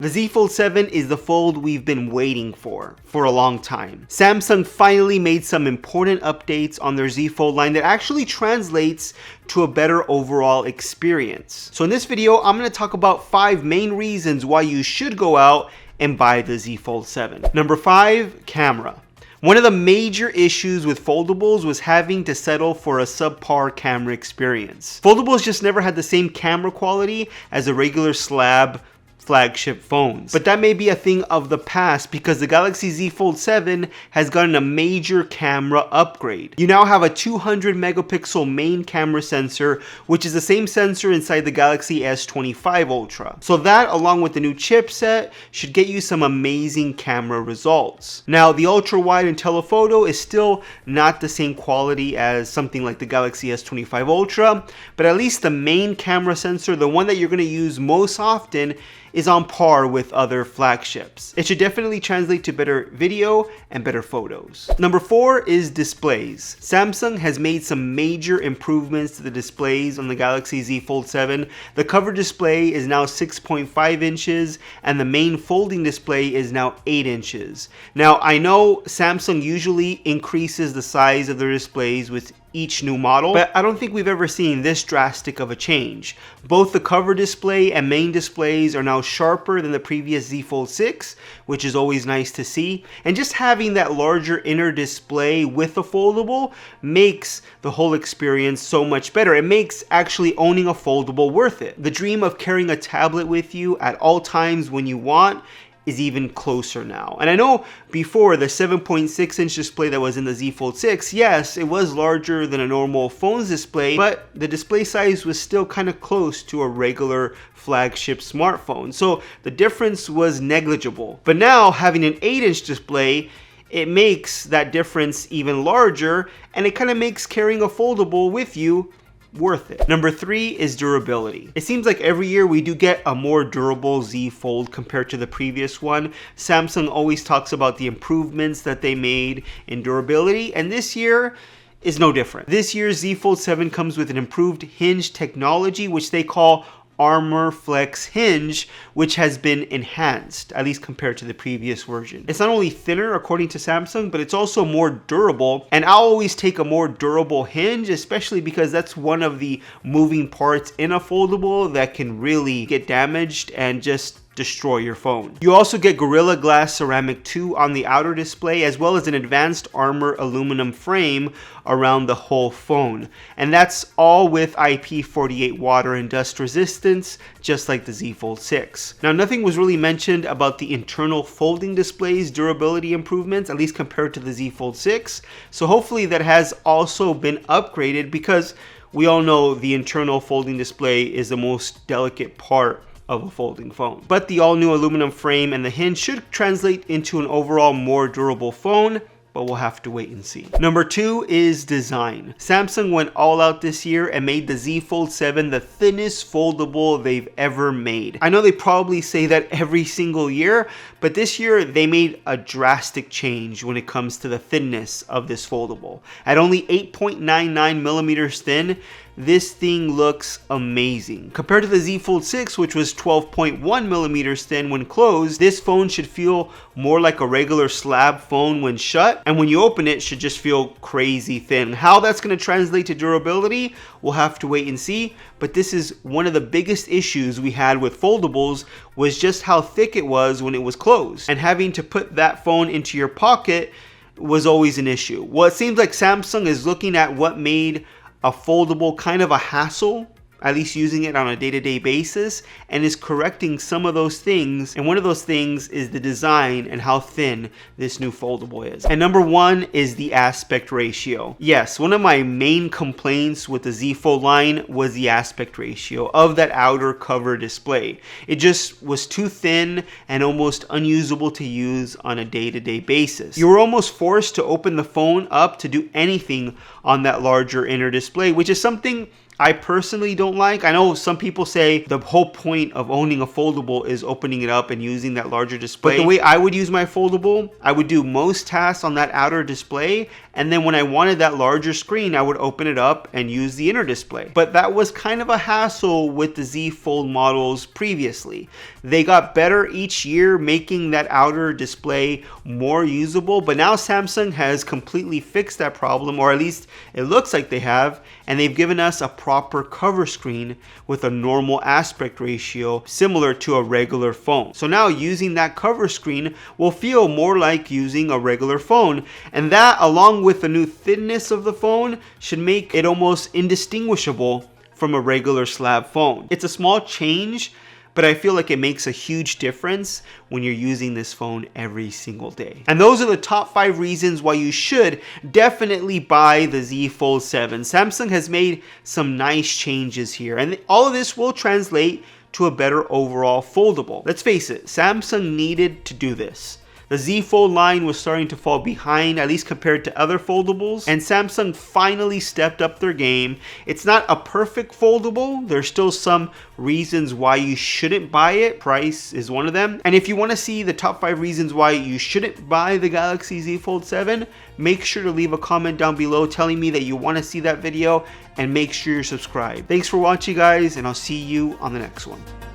The Z Fold 7 is the fold we've been waiting for a long time. Samsung finally made some important updates on their Z Fold line that actually translates to a better overall experience. So in this video, I'm going to talk about 5 main reasons why you should go out and buy the Z Fold 7. Number 5, camera. One of the major issues with foldables was having to settle for a subpar camera experience. Foldables just never had the same camera quality as a regular slab flagship phones. But that may be a thing of the past because the Galaxy Z Fold 7 has gotten a major camera upgrade. You now have a 200 megapixel main camera sensor, which is the same sensor inside the Galaxy S25 Ultra. So that, along with the new chipset, should get you some amazing camera results. Now, the ultra wide and telephoto is still not the same quality as something like the Galaxy S25 Ultra, but at least the main camera sensor, the one that you're going to use most often, is on par with other flagships. It should definitely translate to better video and better photos. Number 4 is displays. Samsung has made some major improvements to the displays on the Galaxy Z Fold 7. The cover display is now 6.5 inches and the main folding display is now 8 inches. Now, I know Samsung usually increases the size of their displays with each new model, but I don't think we've ever seen this drastic of a change. Both the cover display and main displays are now sharper than the previous Z Fold 6, which is always nice to see. And just having that larger inner display with a foldable makes the whole experience so much better. It makes actually owning a foldable worth it. The dream of carrying a tablet with you at all times when you want is even closer now. And I know before the 7.6 inch display that was in the Z Fold 6, yes, it was larger than a normal phone's display, but the display size was still kind of close to a regular flagship smartphone. So the difference was negligible. But now having an 8 inch display, it makes that difference even larger, and it kind of makes carrying a foldable with you worth it. Number 3 is durability. It seems like every year we do get a more durable Z Fold compared to the previous one. Samsung always talks about the improvements that they made in durability, and this year is no different. This year's Z Fold 7 comes with an improved hinge technology, which they call Armor Flex Hinge, which has been enhanced, at least compared to the previous version. It's not only thinner according to Samsung, but it's also more durable, and I'll always take a more durable hinge, especially because that's one of the moving parts in a foldable that can really get damaged and just destroy your phone. You also get Gorilla Glass Ceramic 2 on the outer display, as well as an advanced armor aluminum frame around the whole phone. And that's all with IP48 water and dust resistance, just like the Z Fold 6. Now, nothing was really mentioned about the internal folding display's durability improvements, at least compared to the Z Fold 6. So hopefully that has also been upgraded, because we all know the internal folding display is the most delicate part of a folding phone. But the all-new aluminum frame and the hinge should translate into an overall more durable phone, but we'll have to wait and see. Number 2 is design. Samsung went all out this year and made the Z Fold 7 the thinnest foldable they've ever made. I know they probably say that every single year, but this year they made a drastic change when it comes to the thinness of this foldable. At only 8.99 millimeters thin, this thing looks amazing. Compared to the Z Fold 6, which was 12.1 millimeters thin when closed, this phone should feel more like a regular slab phone when shut, and when you open it, should just feel crazy thin. How that's going to translate to durability, we'll have to wait and see, but this is one of the biggest issues we had with foldables, was just how thick it was when it was closed, and having to put that phone into your pocket was always an issue. Well, it seems like Samsung is looking at what made a foldable kind of a hassle, at least using it on a day-to-day basis, and is correcting some of those things. And one of those things is the design and how thin this new foldable is. And number 1 is the aspect ratio. Yes, one of my main complaints with the Z Fold line was the aspect ratio of that outer cover display. It just was too thin and almost unusable to use on a day-to-day basis. You were almost forced to open the phone up to do anything on that larger inner display, which is something I personally don't like. I know some people say the whole point of owning a foldable is opening it up and using that larger display. But the way I would use my foldable, I would do most tasks on that outer display, and then when I wanted that larger screen, I would open it up and use the inner display. But that was kind of a hassle with the Z Fold models previously. They got better each year, making that outer display more usable, but now Samsung has completely fixed that problem, or at least it looks like they have, and they've given us a proper cover screen with a normal aspect ratio similar to a regular phone. So now using that cover screen will feel more like using a regular phone, and that, along with the new thinness of the phone, should make it almost indistinguishable from a regular slab phone. It's a small change, but I feel like it makes a huge difference when you're using this phone every single day. And those are the top 5 reasons why you should definitely buy the Z Fold 7. Samsung has made some nice changes here, and all of this will translate to a better overall foldable. Let's face it, Samsung needed to do this. The Z Fold line was starting to fall behind, at least compared to other foldables, and Samsung finally stepped up their game. It's not a perfect foldable. There's still some reasons why you shouldn't buy it. Price is one of them. And if you want to see the top 5 reasons why you shouldn't buy the Galaxy Z Fold 7, make sure to leave a comment down below telling me that you want to see that video, and make sure you're subscribed. Thanks for watching, guys, and I'll see you on the next one.